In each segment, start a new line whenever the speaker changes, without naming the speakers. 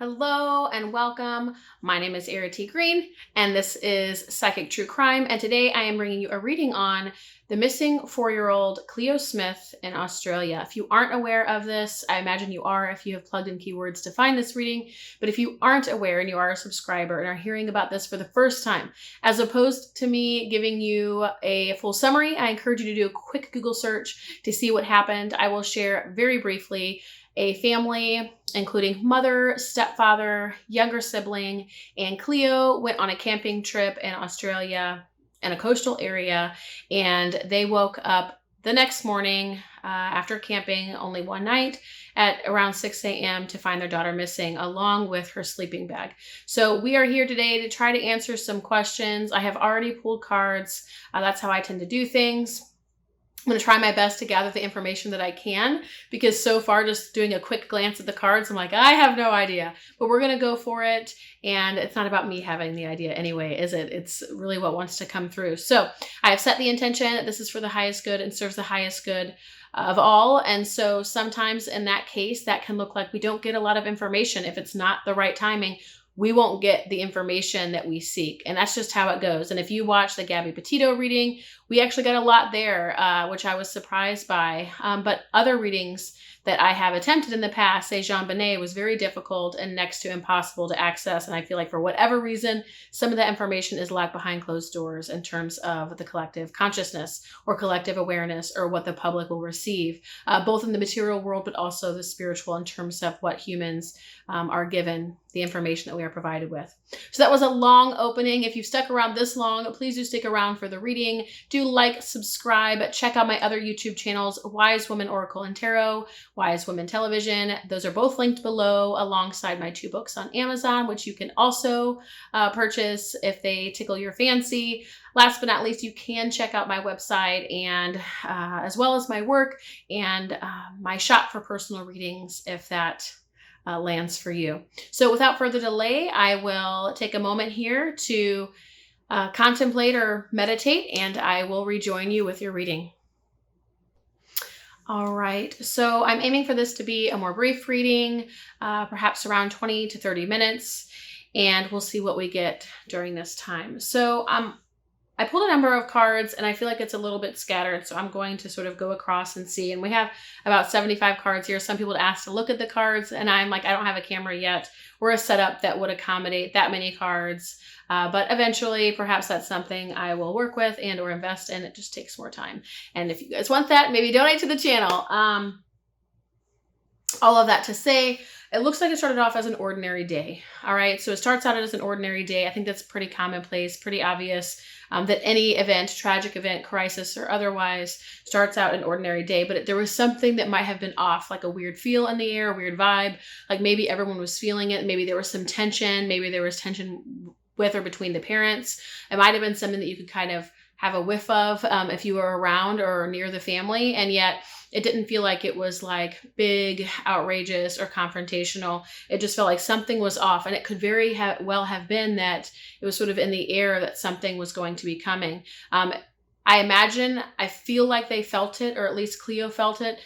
Hello and welcome. My name is Errity Green and this is Psychic True Crime. And today I am bringing you a reading on the missing 4-year-old CLEO SMITH in Australia. If you aren't aware of this, I imagine you are if you have plugged in keywords to find this reading. But if you aren't aware and you are a subscriber and are hearing about this for the first time, as opposed to me giving you a full summary, I encourage you to do a quick Google search to see what happened. I will share very briefly a family, including mother, stepfather, younger sibling, and CLEO went on a camping trip in Australia in a coastal area, and they woke up the next morning after camping only one night at around 6 a.m. to find their daughter missing along with her sleeping bag. So we are here today to try to answer some questions. I have already pulled cards. That's how I tend to do things. I'm going to try my best to gather the information that I can, because so far just doing a quick glance at the cards, I'm like, I have no idea, but we're going to go for it. And it's not about me having the idea anyway, is it? It's really what wants to come through. So I have set the intention that this is for the highest good and serves the highest good of all. And so sometimes in that case, that can look like we don't get a lot of information. If it's not the right timing, we won't get the information that we seek. And that's just how it goes. And if you watch the Gabby Petito reading, we actually got a lot there, which I was surprised by. But other readings that I have attempted in the past, say Jean Bonnet, was very difficult and next to impossible to access. And I feel like for whatever reason, some of that information is locked behind closed doors in terms of the collective consciousness or collective awareness or what the public will receive, both in the material world, but also the spiritual in terms of what humans are given, the information that we are provided with. So that was a long opening. If you've stuck around this long, please do stick around for the reading. Do like, subscribe, check out my other YouTube channels, Wise Woman Oracle and Tarot, Wise Women Television. Those are both linked below alongside my 2 books on Amazon, which you can also purchase if they tickle your fancy. Last but not least, you can check out my website and as well as my work and my shop for personal readings if that lands for you. So without further delay, I will take a moment here to contemplate or meditate, and I will rejoin you with your reading. All right, so I'm aiming for this to be a more brief reading, perhaps around 20 to 30 minutes, and we'll see what we get during this time. So I pulled a number of cards and I feel like it's a little bit scattered. So I'm going to sort of go across and see. And we have about 75 cards here. Some people asked to look at the cards and I'm like, I don't have a camera yet or a setup that would accommodate that many cards. But eventually, perhaps that's something I will work with and or invest in. It just takes more time. And if you guys want that, maybe donate to the channel. All of that to say, it looks like it started off as an ordinary day. All right, so it starts out as an ordinary day. I think that's pretty commonplace, pretty obvious that any event, tragic event, crisis, or otherwise starts out an ordinary day. But there was something that might have been off, like a weird feel in the air, a weird vibe. Like maybe everyone was feeling it. Maybe there was some tension. Maybe there was tension with or between the parents. It might have been something that you could kind of have a whiff of if you were around or near the family. And yet it didn't feel like it was like big, outrageous, or confrontational. It just felt like something was off. And it could very well have been that it was sort of in the air that something was going to be coming. I feel like they felt it, or at least CLEO felt it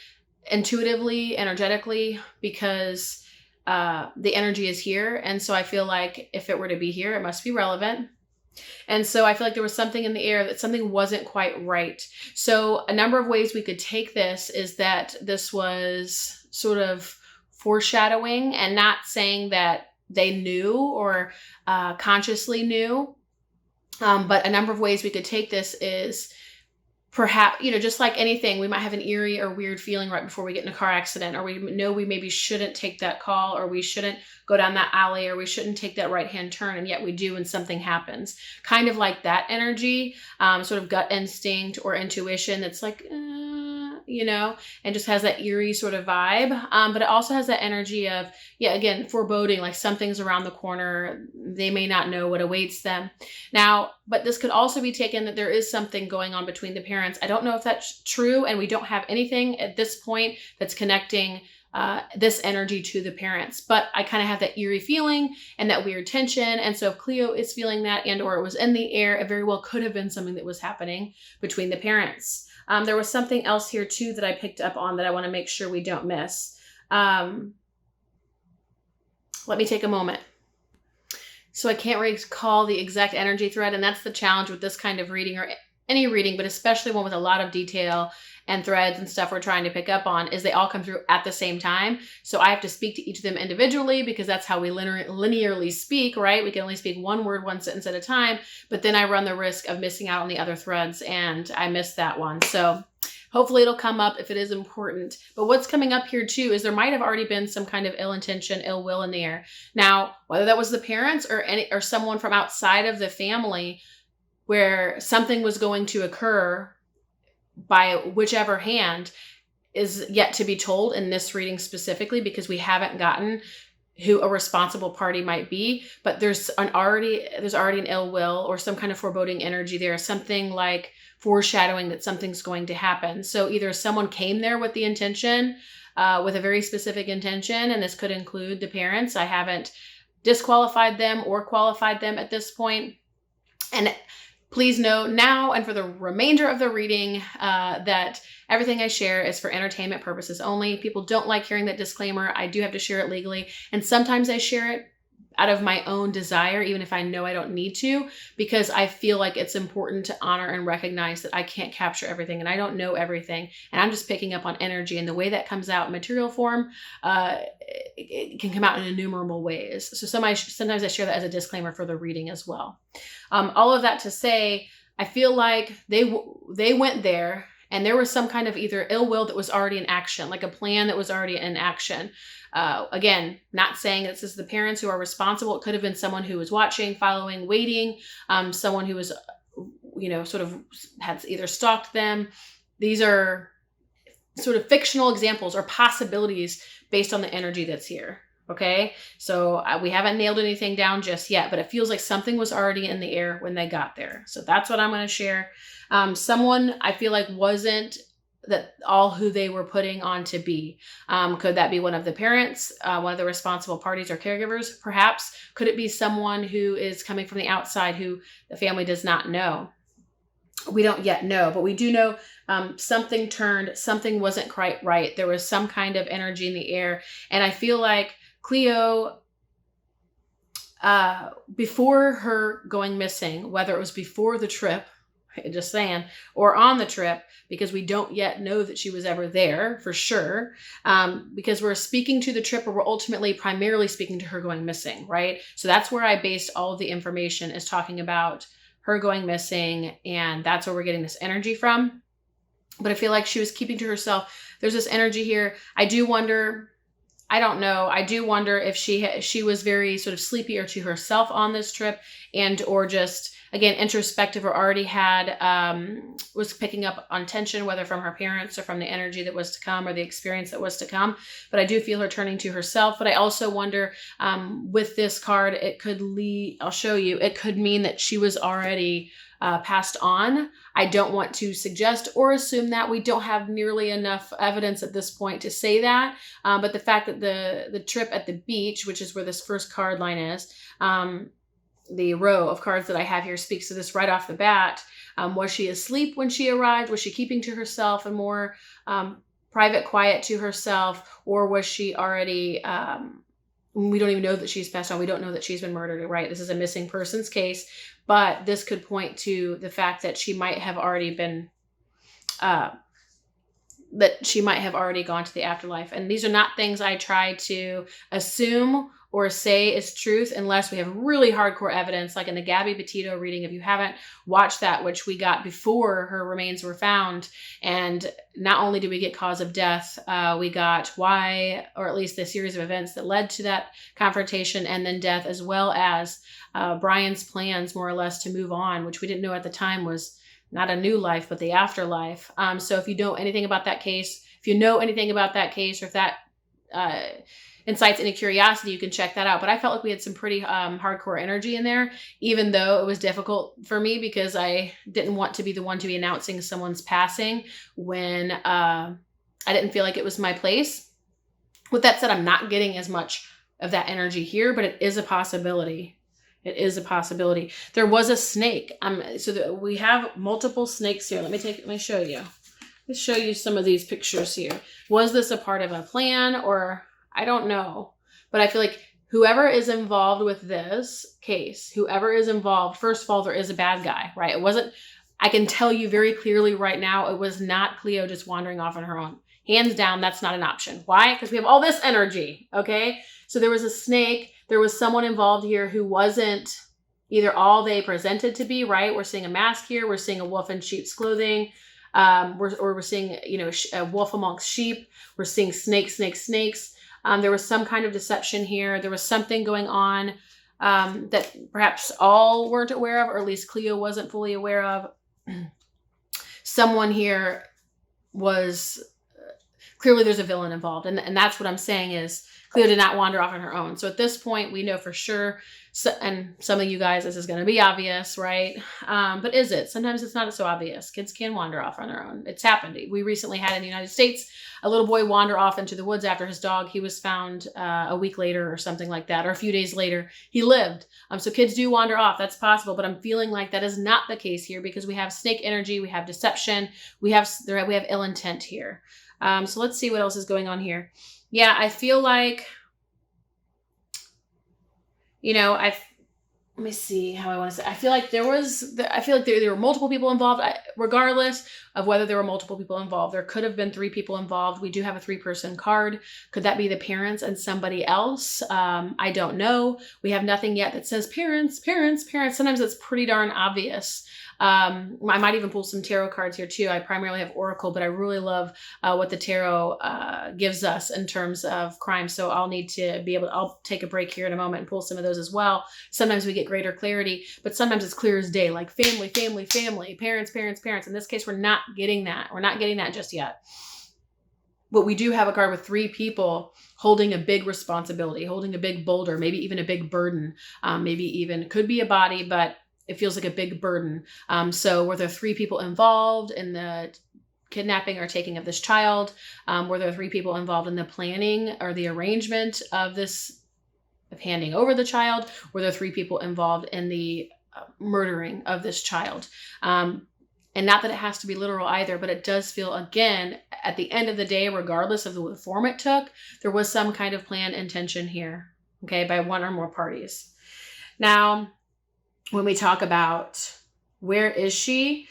intuitively, energetically, because the energy is here. And so I feel like if it were to be here, it must be relevant. And so I feel like there was something in the air that something wasn't quite right. So a number of ways we could take this is that this was sort of foreshadowing, and not saying that they knew or consciously knew. But a number of ways we could take this is perhaps, just like anything, we might have an eerie or weird feeling right before we get in a car accident, or we know we maybe shouldn't take that call, or we shouldn't go down that alley, or we shouldn't take that right-hand turn, and yet we do and something happens. Kind of like that energy, sort of gut instinct or intuition that's like, and just has that eerie sort of vibe. But it also has that energy of, again, foreboding, like something's around the corner. They may not know what awaits them. Now, but this could also be taken that there is something going on between the parents. I don't know if that's true, and we don't have anything at this point that's connecting this energy to the parents. But I kind of have that eerie feeling and that weird tension. And so if CLEO is feeling that and or it was in the air, it very well could have been something that was happening between the parents. There was something else here too that I picked up on that I want to make sure we don't miss. Let me take a moment. So I can't recall the exact energy thread, and that's the challenge with this kind of reading, or any reading, but especially one with a lot of detail and threads and stuff we're trying to pick up on, is they all come through at the same time. So I have to speak to each of them individually, because that's how we linearly speak, right? We can only speak one word, one sentence at a time, but then I run the risk of missing out on the other threads, and I missed that one. So hopefully it'll come up if it is important. But what's coming up here too is there might have already been some kind of ill intention, ill will in the air. Now, whether that was the parents or someone from outside of the family, where something was going to occur by whichever hand, is yet to be told in this reading specifically, because we haven't gotten who a responsible party might be. But there's already an ill will or some kind of foreboding energy there, something like foreshadowing that something's going to happen. So either someone came there with the intention, with a very specific intention, and this could include the parents. I haven't disqualified them or qualified them at this point. And please know now and for the remainder of the reading that everything I share is for entertainment purposes only. People don't like hearing that disclaimer. I do have to share it legally, and sometimes I share it out of my own desire, even if I know I don't need to, because I feel like it's important to honor and recognize that I can't capture everything and I don't know everything. And I'm just picking up on energy, and the way that comes out in material form, it can come out in innumerable ways. So sometimes I share that as a disclaimer for the reading as well. All of that to say, I feel like they went there, and there was some kind of either ill will that was already in action, like a plan that was already in action. Again, not saying this is the parents who are responsible. It could have been someone who was watching, following, waiting, someone who was, sort of had either stalked them. These are sort of fictional examples or possibilities based on the energy that's here. Okay. So we haven't nailed anything down just yet, but it feels like something was already in the air when they got there. So that's what I'm going to share. Someone I feel like wasn't that all who they were putting on to be. Could that be one of the parents, one of the responsible parties or caregivers? Perhaps. Could it be someone who is coming from the outside who the family does not know? We don't yet know, but we do know something turned, something wasn't quite right. There was some kind of energy in the air. And I feel like CLEO, before her going missing, whether it was before the trip, just saying, or on the trip, because we don't yet know that she was ever there for sure, because we're speaking to the trip, or we're ultimately primarily speaking to her going missing, right? So that's where I based all of the information, is talking about her going missing, and that's where we're getting this energy from. But I feel like she was keeping to herself. There's this energy here. I do wonder, I don't know. I do wonder if she was very sort of sleepy or to herself on this trip, and or just, again, introspective, or already had, was picking up on tension, whether from her parents or from the energy that was to come or the experience that was to come. But I do feel her turning to herself. But I also wonder, with this card, it could lead, I'll show you, it could mean that she was already passed on. I don't want to suggest or assume that. We don't have nearly enough evidence at this point to say that. But the fact that the trip at the beach, which is where this first card line is, the row of cards that I have here speaks to this right off the bat. Was she asleep when she arrived? Was she keeping to herself and more private, quiet to herself? Or was she already, we don't even know that she's passed on. We don't know that she's been murdered, right? This is a missing persons case, but this could point to the fact that she might have already been, that she might have already gone to the afterlife. And these are not things I try to assume or say is truth unless we have really hardcore evidence, like in the Gabby Petito reading. If you haven't watched that, which we got before her remains were found, and not only did we get cause of death, we got why, or at least the series of events that led to that confrontation and then death, as well as Brian's plans more or less to move on, which we didn't know at the time was not a new life, but the afterlife. So if you know anything about that case, or if that incites any curiosity, you can check that out. But I felt like we had some pretty hardcore energy in there, even though it was difficult for me because I didn't want to be the one to be announcing someone's passing when I didn't feel like it was my place. With that said, I'm not getting as much of that energy here, but it is a possibility. It is a possibility. There was a snake. We have multiple snakes here. Let me show you. Let's show you some of these pictures here. Was this a part of a plan, or I don't know, but I feel like whoever is involved with this case, whoever is involved, first of all, there is a bad guy, right? It wasn't, I can tell you very clearly right now, it was not CLEO just wandering off on her own. Hands down, that's not an option. Why? Because we have all this energy, okay? So there was a snake. There was someone involved here who wasn't either all they presented to be, right? We're seeing a mask here. We're seeing a wolf in sheep's clothing. We're seeing, you know, a wolf amongst sheep. We're seeing snakes. There was some kind of deception here. There was something going on that perhaps all weren't aware of, or at least CLEO wasn't fully aware of. Someone here was, clearly there's a villain involved. And that's what I'm saying is CLEO did not wander off on her own. So at this point, we know for sure, and some of you guys, this is going to be obvious, right? But is it? Sometimes it's not so obvious. Kids can wander off on their own. It's happened. We recently had in the United States, a little boy wander off into the woods after his dog. He was found a week later or something like that, or a few days later. He lived. So kids do wander off. That's possible. But I'm feeling like that is not the case here because we have snake energy. We have deception. We have ill intent here. So let's see what else is going on here. Yeah, I feel like, you know, let me see how I want to say. I feel like there were multiple people involved. Regardless of whether there were multiple people involved, there could have been 3 people involved. We do have a 3-person card. Could that be the parents and somebody else? I don't know. We have nothing yet that says parents. Sometimes it's pretty darn obvious. I might even pull some tarot cards here too. I primarily have Oracle, but I really love what the tarot gives us in terms of crime. So I'll take a break here in a moment and pull some of those as well. Sometimes we get greater clarity, but sometimes it's clear as day, like family, parents. In this case, we're not getting that. We're not getting that just yet. But we do have a card with 3 people holding a big responsibility, holding a big boulder, maybe even a big burden, maybe even could be a body, but it feels like a big burden. So were there 3 people involved in the kidnapping or taking of this child? Were there 3 people involved in the planning or the arrangement of handing over the child? Were there 3 people involved in the murdering of this child? And not that it has to be literal either, but it does feel, again, at the end of the day, regardless of the form it took, there was some kind of plan intention here, okay, by one or more parties. Now, when we talk about where is she,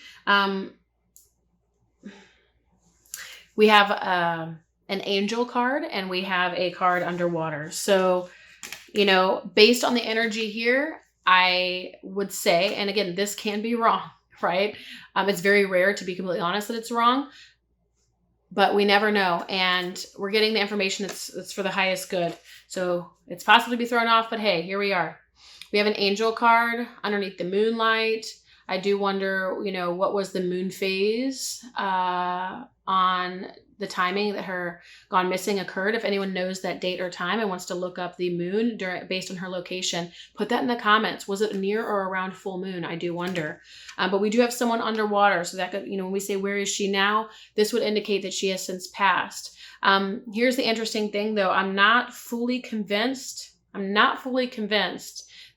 we have an angel card and we have a card underwater. So, you know, based on the energy here, I would say, and again, this can be wrong, right? It's very rare, to be completely honest, that it's wrong, but we never know. And we're getting the information that's for the highest good. So it's possible to be thrown off, but hey, here we are. We have an angel card underneath the moonlight. I do wonder, you know, what was the moon phase on the timing that her gone missing occurred. If anyone knows that date or time and wants to look up the moon based on her location, put that in the comments. Was it near or around full moon? I do wonder. But we do have someone underwater. So that could, you know, when we say, where is she now? This would indicate that she has since passed. Here's the interesting thing though. I'm not fully convinced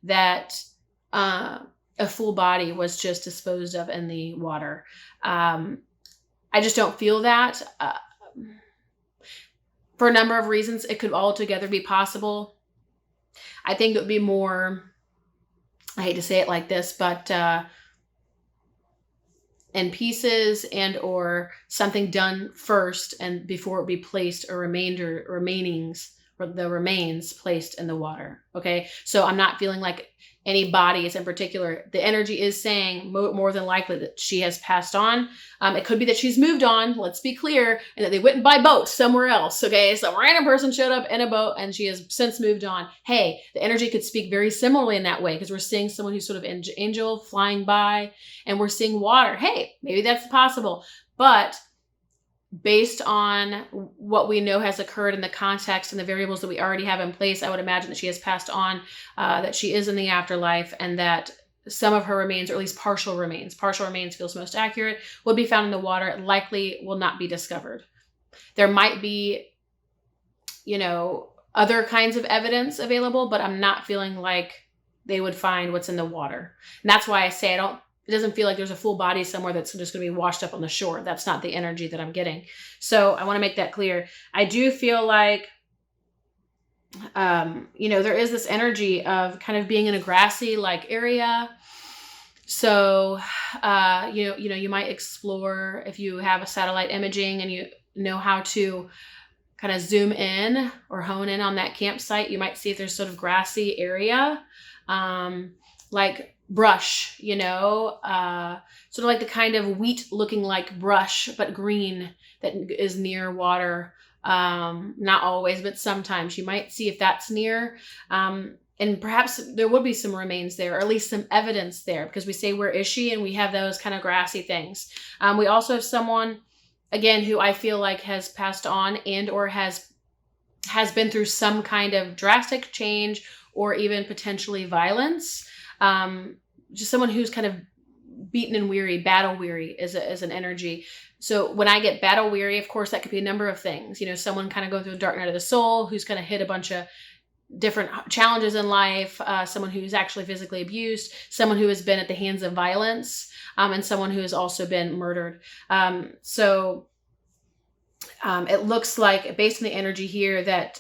that a full body was just disposed of in the water. I just don't feel that. For a number of reasons, it could altogether be possible. I think it would be more, I hate to say it like this, but in pieces and or something done first and before it be placed or the remains placed in the water. Okay. So I'm not feeling like any bodies in particular. The energy is saying more than likely that she has passed on. It could be that she's moved on. Let's be clear. And that they went and buy boats somewhere else. Okay. Some random person showed up in a boat and she has since moved on. Hey, the energy could speak very similarly in that way because we're seeing someone who's sort of angel flying by and we're seeing water. Hey, maybe that's possible. But based on what we know has occurred in the context and the variables that we already have in place, I would imagine that she has passed on, that she is in the afterlife, and that some of her remains, or at least partial remains feels most accurate, would be found in the water. It likely will not be discovered. There might be, you know, other kinds of evidence available, but I'm not feeling like they would find what's in the water. And that's why I say it doesn't feel like there's a full body somewhere that's just going to be washed up on the shore. That's not the energy that I'm getting. So I want to make that clear. I do feel like there is this energy of kind of being in a grassy like area. So, you might explore if you have a satellite imaging and you know how to kind of zoom in or hone in on that campsite. You might see if there's sort of grassy area, like brush, sort of like the kind of wheat looking like brush, but green, that is near water. Not always, but sometimes you might see if that's near. And perhaps there would be some remains there, or at least some evidence there, because we say, where is she? And we have those kind of grassy things. We also have someone, again, who I feel like has passed on and or has been through some kind of drastic change or even potentially violence. Just someone who's kind of beaten and weary, battle weary is an energy. So when I get battle weary, of course, that could be a number of things. Someone kind of going through the dark night of the soul, who's kind of hit a bunch of different challenges in life, someone who's actually physically abused, someone who has been at the hands of violence, and someone who has also been murdered. It looks like, based on the energy here, that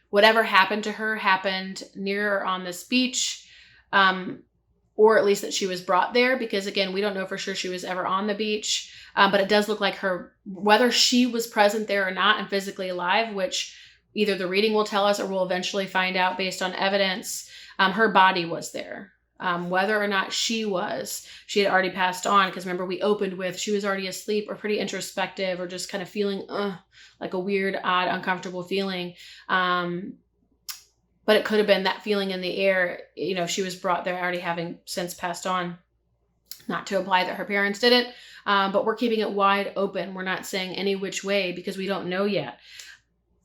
whatever happened to her happened near or on this beach, or at least that she was brought there, because again, we don't know for sure she was ever on the beach, but it does look like whether she was present there or not and physically alive, which either the reading will tell us or we'll eventually find out based on evidence, her body was there. Whether or not she had already passed on, because remember we opened with she was already asleep or pretty introspective or just kind of feeling like a weird, odd, uncomfortable feeling. But it could have been that feeling in the air. She was brought there already having since passed on. Not to imply that her parents did it, but we're keeping it wide open. We're not saying any which way because we don't know yet.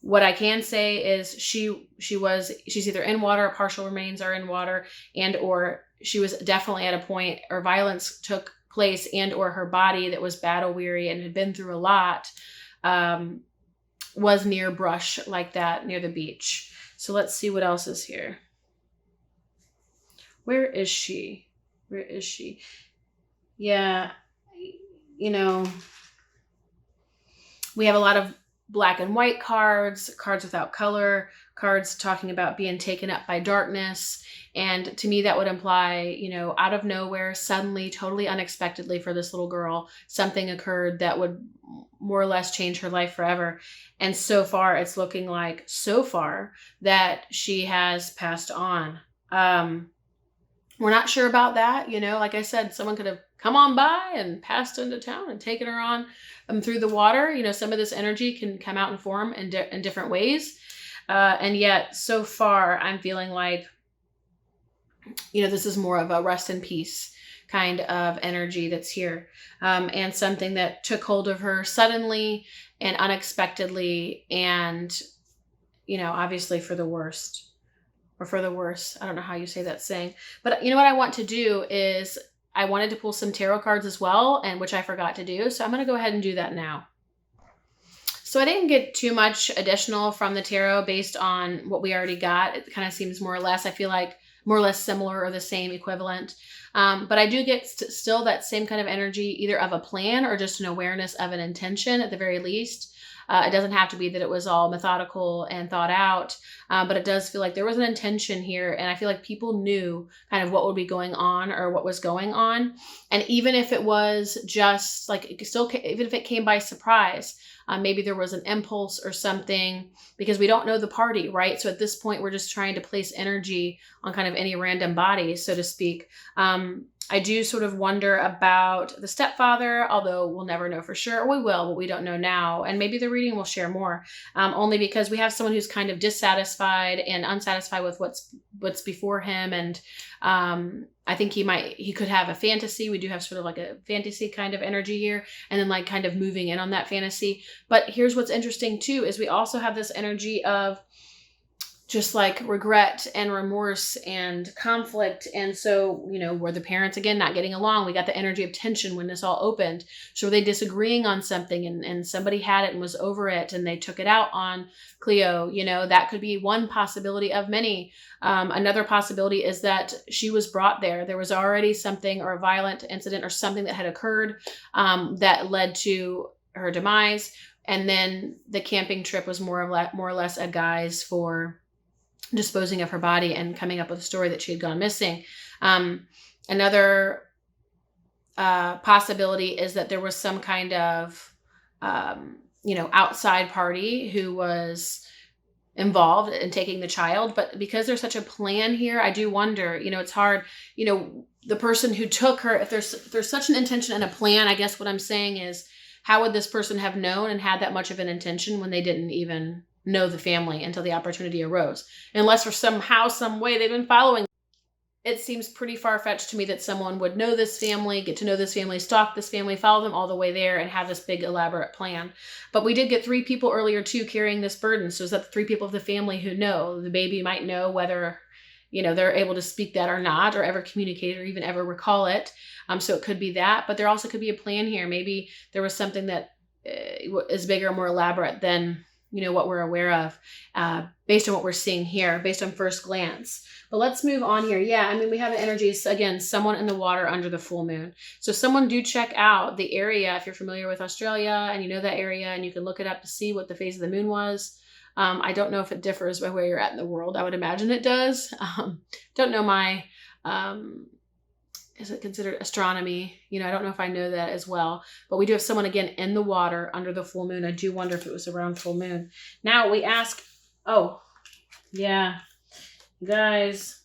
What I can say is she's either in water, or partial remains are in water, and or she was definitely at a point, or violence took place, and or her body that was battle weary and had been through a lot was near brush like that, near the beach. So let's see what else is here. Where is she? Where is she? Yeah, we have a lot of black and white cards without color, cards talking about being taken up by darkness. And to me, that would imply, out of nowhere, suddenly, totally unexpectedly for this little girl, something occurred that would more or less change her life forever. And so far, it's looking like that she has passed on. We're not sure about that. Like I said, someone could have come on by and passed into town and taken her on through the water. Some of this energy can come out in form in different ways. And yet so far I'm feeling like, this is more of a rest in peace kind of energy that's here. And something that took hold of her suddenly and unexpectedly, and, obviously for the worst. Or for the worse. I don't know how you say that saying. But what I want to do is I wanted to pull some tarot cards as well, and which I forgot to do. So I'm going to go ahead and do that now. So I didn't get too much additional from the tarot based on what we already got. It kind of seems more or less, I feel like, more or less similar or the same, equivalent. But I do get still that same kind of energy, either of a plan or just an awareness of an intention at the very least. It doesn't have to be that it was all methodical and thought out, but it does feel like there was an intention here. And I feel like people knew kind of what would be going on or what was going on. And even if it was just like, even if it came by surprise, maybe there was an impulse or something, because we don't know the party, right? So at this point, we're just trying to place energy on kind of any random body, so to speak. I do sort of wonder about the stepfather, although we'll never know for sure, or we will, but we don't know now. And maybe the reading will share more, only because we have someone who's kind of dissatisfied and unsatisfied with what's before him. And I think he could have a fantasy. We do have sort of like a fantasy kind of energy here, and then like kind of moving in on that fantasy. But here's what's interesting too, is we also have this energy of just like regret and remorse and conflict. And so, were the parents, again, not getting along? We got the energy of tension when this all opened. So were they disagreeing on something and somebody had it and was over it and they took it out on Cleo? That could be one possibility of many. Another possibility is that she was brought there. There was already something, or a violent incident or something that had occurred that led to her demise. And then the camping trip was more or less a guise for disposing of her body and coming up with a story that she had gone missing. Another possibility is that there was some kind of, outside party who was involved in taking the child. But because there's such a plan here, I do wonder, it's hard, the person who took her, if there's such an intention and a plan, I guess what I'm saying is, how would this person have known and had that much of an intention when they didn't even know the family until the opportunity arose? Unless for somehow, some way they've been following. It seems pretty far-fetched to me that someone would know this family, get to know this family, stalk this family, follow them all the way there, and have this big elaborate plan. But we did get 3 people earlier too carrying this burden. So is that the 3 people of the family who know? The baby might know whether, they're able to speak that or not, or ever communicate or even ever recall it. So it could be that, but there also could be a plan here. Maybe there was something that is bigger, more elaborate than what we're aware of, based on what we're seeing here, based on first glance. But let's move on here. Yeah, we have an energy, again, someone in the water under the full moon. So someone do check out the area if you're familiar with Australia and you know that area, and you can look it up to see what the phase of the moon was. I don't know if it differs by where you're at in the world. I would imagine it does. Don't know my... is it considered astronomy? I don't know if I know that as well, but we do have someone again in the water under the full moon. I do wonder if it was around full moon. Now we ask, oh yeah, guys,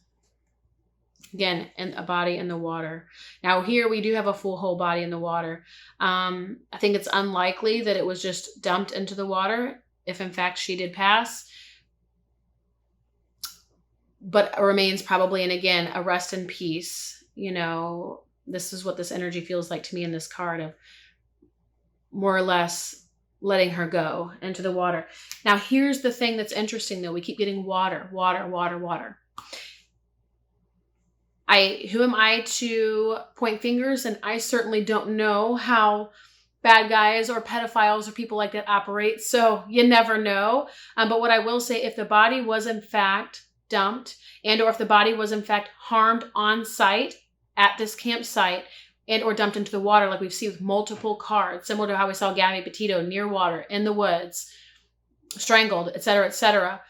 again, in a body in the water. Now here we do have a full whole body in the water. I think it's unlikely that it was just dumped into the water if in fact she did pass, but remains probably, and again, a rest in peace. This is what this energy feels like to me in this card, of more or less letting her go into the water. Now, here's the thing that's interesting, though. We keep getting water, water, water, water. Who am I to point fingers? And I certainly don't know how bad guys or pedophiles or people like that operate. So you never know. But what I will say, if the body was in fact dumped, and or if the body was in fact harmed on site at this campsite, and or dumped into the water, like we've seen with multiple cards, similar to how we saw Gabby Petito near water, in the woods, strangled, etc., etc.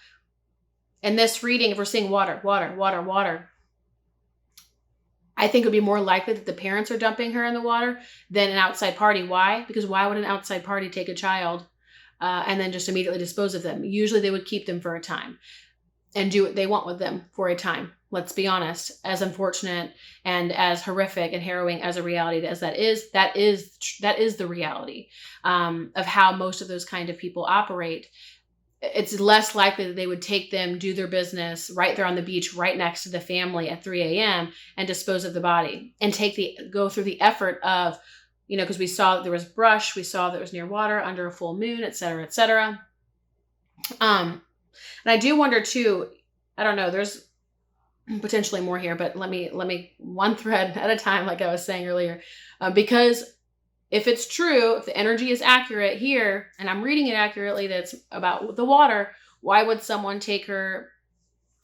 In this reading, if we're seeing water, water, water, water, I think it would be more likely that the parents are dumping her in the water than an outside party. Why? Because why would an outside party take a child and then just immediately dispose of them? Usually they would keep them for a time and do what they want with them for a time. Let's be honest, as unfortunate and as horrific and harrowing as a reality as that is the reality of how most of those kind of people operate. It's less likely that they would take them, do their business right there on the beach, right next to the family at 3 a.m. and dispose of the body and go through the effort of, because we saw that there was brush, we saw that it was near water, under a full moon, et cetera, et cetera. And I do wonder too, I don't know, there's potentially more here, but let me one thread at a time, like I was saying earlier, because if it's true, if the energy is accurate here, and I'm reading it accurately, that's about the water, why would someone take her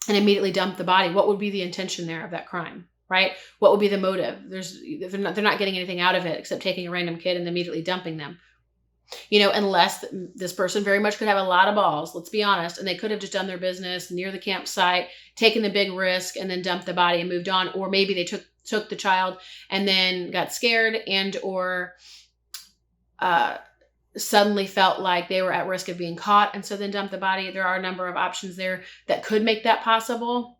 and immediately dump the body? What would be the intention there of that crime, right? What would be the motive? They're not getting anything out of it except taking a random kid and immediately dumping them. Unless this person very much could have a lot of balls, let's be honest, and they could have just done their business near the campsite, taken the big risk, and then dumped the body and moved on. Or maybe they took the child and then got scared and or suddenly felt like they were at risk of being caught, and so then dumped the body. There are a number of options there that could make that possible.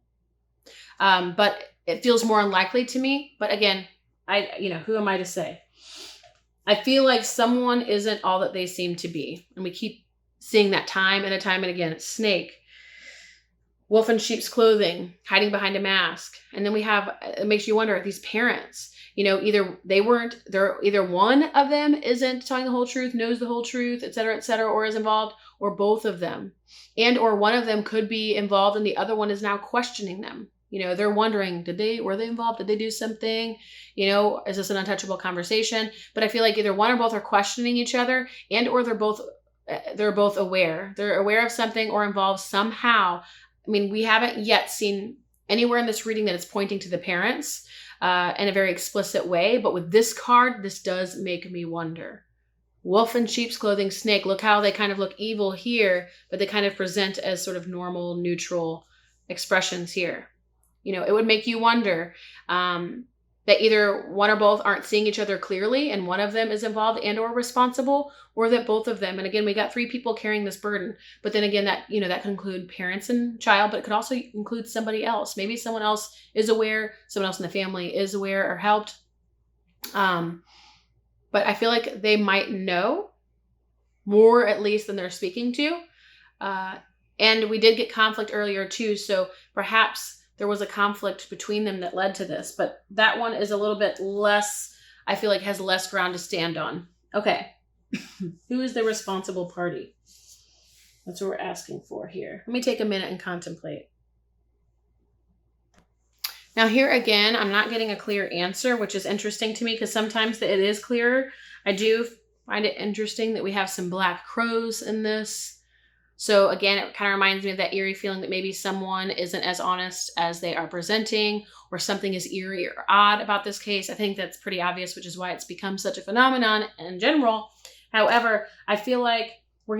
But it feels more unlikely to me. But again, who am I to say? I feel like someone isn't all that they seem to be. And we keep seeing that time and time and again. Snake, wolf in sheep's clothing, hiding behind a mask. And then it makes you wonder, these parents, either either one of them isn't telling the whole truth, knows the whole truth, et cetera, or is involved, or both of them. And or one of them could be involved and the other one is now questioning them. They're wondering, were they involved? Did they do something? Is this an untouchable conversation? But I feel like either one or both are questioning each other, and or they're both aware. They're aware of something or involved somehow. We haven't yet seen anywhere in this reading that it's pointing to the parents in a very explicit way. But with this card, this does make me wonder. Wolf in sheep's clothing, snake. Look how they kind of look evil here, but they kind of present as sort of normal, neutral, expressions here. It would make you wonder that either one or both aren't seeing each other clearly and one of them is involved and or responsible, or that both of them, and again, we got 3 people carrying this burden, but then again, that, that can include parents and child, but it could also include somebody else. Maybe someone else is aware, someone else in the family is aware or helped. But I feel like they might know more at least than they're speaking to. And we did get conflict earlier too, so perhaps there was a conflict between them that led to this, but that one is a little bit less, I feel like has less ground to stand on. Okay. Who is the responsible party? That's what we're asking for here. Let me take a minute and contemplate. Now here again, I'm not getting a clear answer, which is interesting to me because sometimes it is clearer. I do find it interesting that we have some black crows in this. So again, it kind of reminds me of that eerie feeling that maybe someone isn't as honest as they are presenting, or something is eerie or odd about this case. I think that's pretty obvious, which is why it's become such a phenomenon in general. However, I feel like we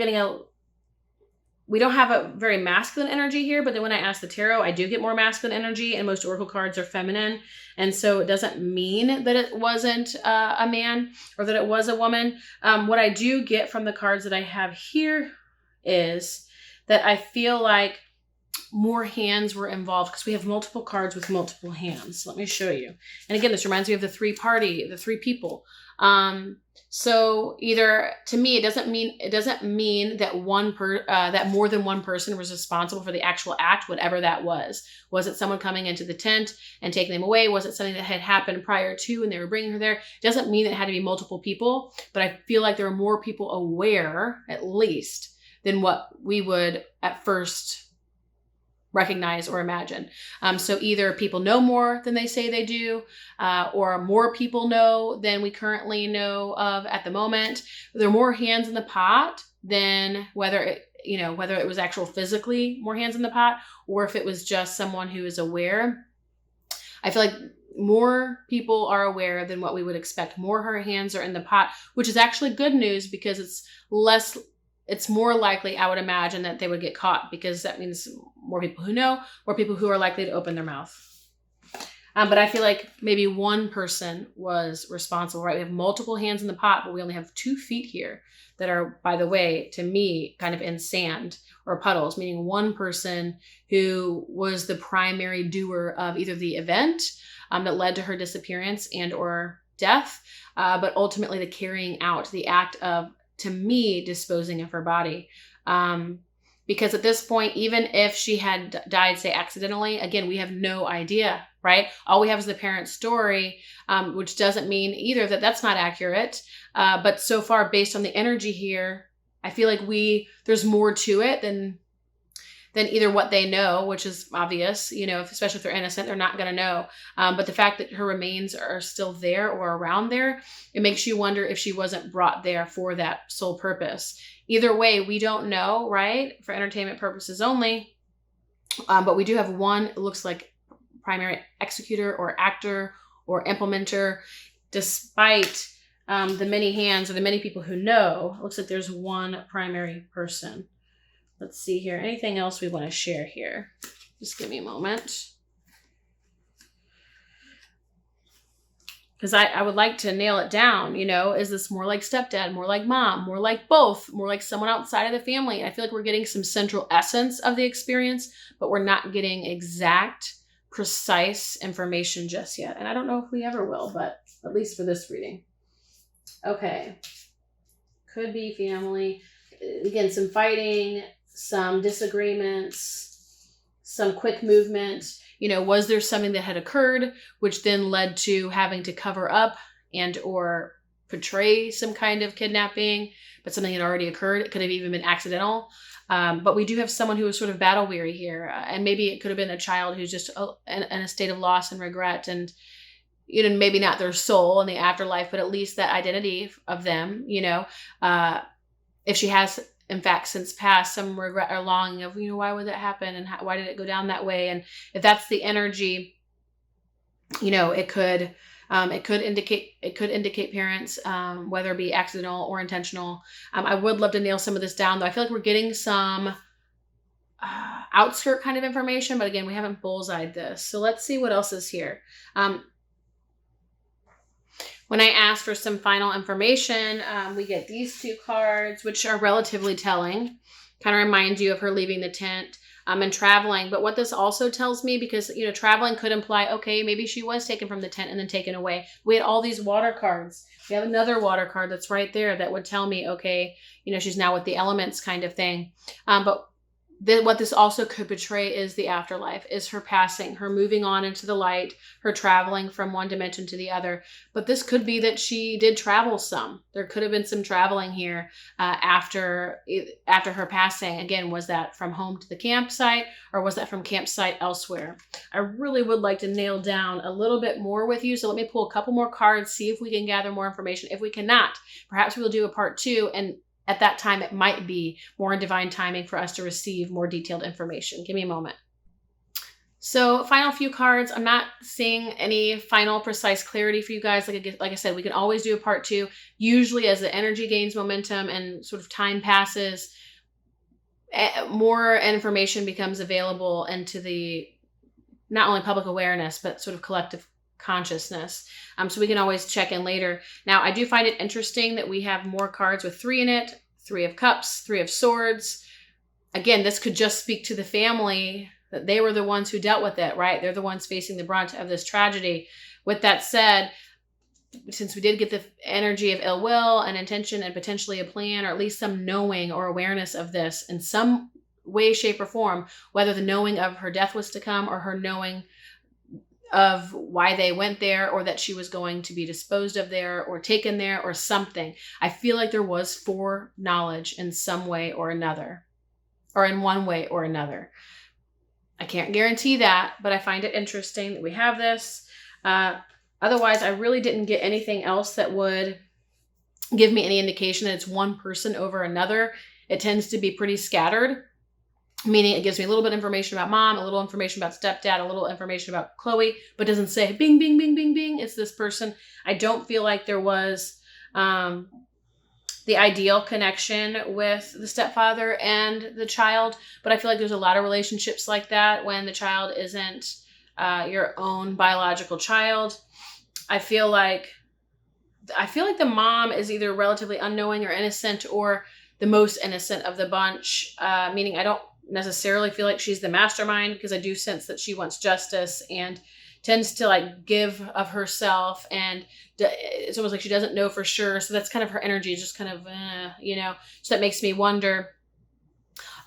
don't have a very masculine energy here, but then when I ask the tarot, I do get more masculine energy, and most oracle cards are feminine. And so it doesn't mean that it wasn't a man or that it was a woman. What I do get from the cards that I have here is that I feel like more hands were involved because we have multiple cards with multiple hands. Let me show you. And again, this reminds me of the 3 people. So either, to me, it doesn't mean that that more than one person was responsible for the actual act, whatever that was. Was it someone coming into the tent and taking them away? Was it something that had happened prior to and they were bringing her there? It doesn't mean it had to be multiple people, but I feel like there are more people aware, at least, than what we would at first recognize or imagine. So either people know more than they say they do, or more people know than we currently know of at the moment. There are more hands in the pot than whether it was actual physically more hands in the pot, or if it was just someone who is aware. I feel like more people are aware than what we would expect. More her hands are in the pot, which is actually good news because it's more likely, I would imagine, that they would get caught, because that means more people who know, more people who are likely to open their mouth. But I feel like maybe one person was responsible, right? We have multiple hands in the pot, but we only have 2 feet here that are, by the way, to me, kind of in sand or puddles, meaning one person who was the primary doer of either the event that led to her disappearance and or death, but ultimately the carrying out, the act of, to me, disposing of her body. Because at this point, even if she had died, say, accidentally, again, we have no idea, right? All we have is the parent's story, which doesn't mean either that that's not accurate. But so far, based on the energy here, I feel like there's more to it than either what they know, which is obvious, especially if they're innocent, they're not going to know. But the fact that her remains are still there or around there, it makes you wonder if she wasn't brought there for that sole purpose. Either way, we don't know, right? For entertainment purposes only. But we do have one, it looks like primary executor or actor or implementer. Despite the many hands or the many people who know, it looks like there's one primary person. Let's see here. Anything else we want to share here? Just give me a moment. Because I would like to nail it down, is this more like stepdad, more like mom, more like both, more like someone outside of the family? I feel like we're getting some central essence of the experience, but we're not getting exact, precise information just yet. And I don't know if we ever will, but at least for this reading. Okay. Could be family. Again, some fighting, some disagreements, some quick movement. Was there something that had occurred, which then led to having to cover up and or portray some kind of kidnapping, but something had already occurred? It could have even been accidental. But we do have someone who is sort of battle weary here. And maybe it could have been a child who's just in a state of loss and regret, and maybe not their soul in the afterlife, but at least that identity of them, if she has, in fact, since passed, some regret or longing of, why would that happen, and why did it go down that way? And if that's the energy, it could indicate parents, whether it be accidental or intentional. I would love to nail some of this down, though. I feel like we're getting some outskirt kind of information, but again, we haven't bullseyed this. So let's see what else is here. When I ask for some final information, we get these 2 cards, which are relatively telling. Kind of reminds you of her leaving the tent and traveling. But what this also tells me, because, you know, traveling could imply, okay, maybe she was taken from the tent and then taken away. We had all these water cards. We have another water card that's right there that would tell me, okay, you know, she's now with the elements kind of thing. But what this also could portray is the afterlife, is her passing, her moving on into the light, her traveling from one dimension to the other. But this could be that she did travel some. There could have been some traveling here after her passing. Again, was that from home to the campsite, or was that from campsite elsewhere? I really would like to nail down a little bit more with you. So let me pull a couple more cards, see if we can gather more information. If we cannot, perhaps we'll do a part 2, and at that time, it might be more in divine timing for us to receive more detailed information. Give me a moment. So final few cards. I'm not seeing any final precise clarity for you guys. Like I said, we can always do a part 2. Usually as the energy gains momentum and sort of time passes, more information becomes available into the not only public awareness, but sort of collective consciousness. So we can always check in later. Now, I do find it interesting that we have more cards with 3 in it, 3 of cups, 3 of swords. Again, this could just speak to the family, that they were the ones who dealt with it, right? They're the ones facing the brunt of this tragedy. With that said, since we did get the energy of ill will and intention and potentially a plan, or at least some knowing or awareness of this in some way, shape, or form, whether the knowing of her death was to come or her knowing of why they went there, or that she was going to be disposed of there or taken there or something. I feel like there was foreknowledge in some way or another, or in one way or another. I can't guarantee that, but I find it interesting that we have this. Otherwise, I really didn't get anything else that would give me any indication that it's one person over another. It tends to be pretty scattered, meaning it gives me a little bit of information about mom, a little information about stepdad, a little information about Chloe, but doesn't say bing, bing, bing, bing, bing, it's this person. I don't feel like there was the ideal connection with the stepfather and the child, but I feel like there's a lot of relationships like that when the child isn't your own biological child. I feel like the mom is either relatively unknowing or innocent, or the most innocent of the bunch, meaning I don't necessarily feel like she's the mastermind, because I do sense that she wants justice and tends to like give of herself, and it's almost like she doesn't know for sure. So that's kind of her energy, just kind of, so that makes me wonder.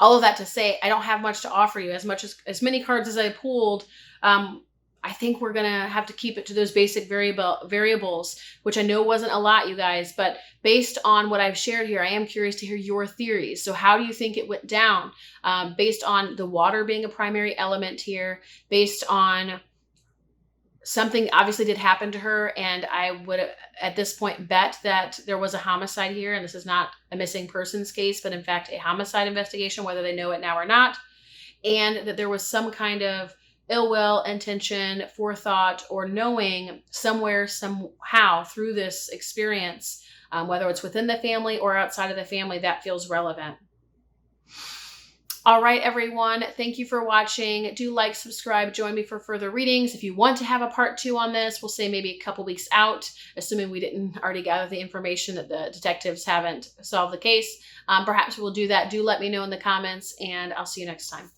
All of that to say, I don't have much to offer you. As many cards as I pulled, I think we're going to have to keep it to those basic variables, which I know wasn't a lot, you guys, but based on what I've shared here, I am curious to hear your theories. So how do you think it went down? Based on the water being a primary element here, based on something obviously did happen to her, and I would at this point bet that there was a homicide here, and this is not a missing persons case, but in fact a homicide investigation, whether they know it now or not, and that there was some kind of ill will, intention, forethought, or knowing somewhere, somehow through this experience, whether it's within the family or outside of the family, that feels relevant. All right, everyone. Thank you for watching. Do like, subscribe, join me for further readings. If you want to have a part 2 on this, we'll say maybe a couple weeks out, assuming we didn't already gather the information that the detectives haven't solved the case. Perhaps we'll do that. Do let me know in the comments, and I'll see you next time.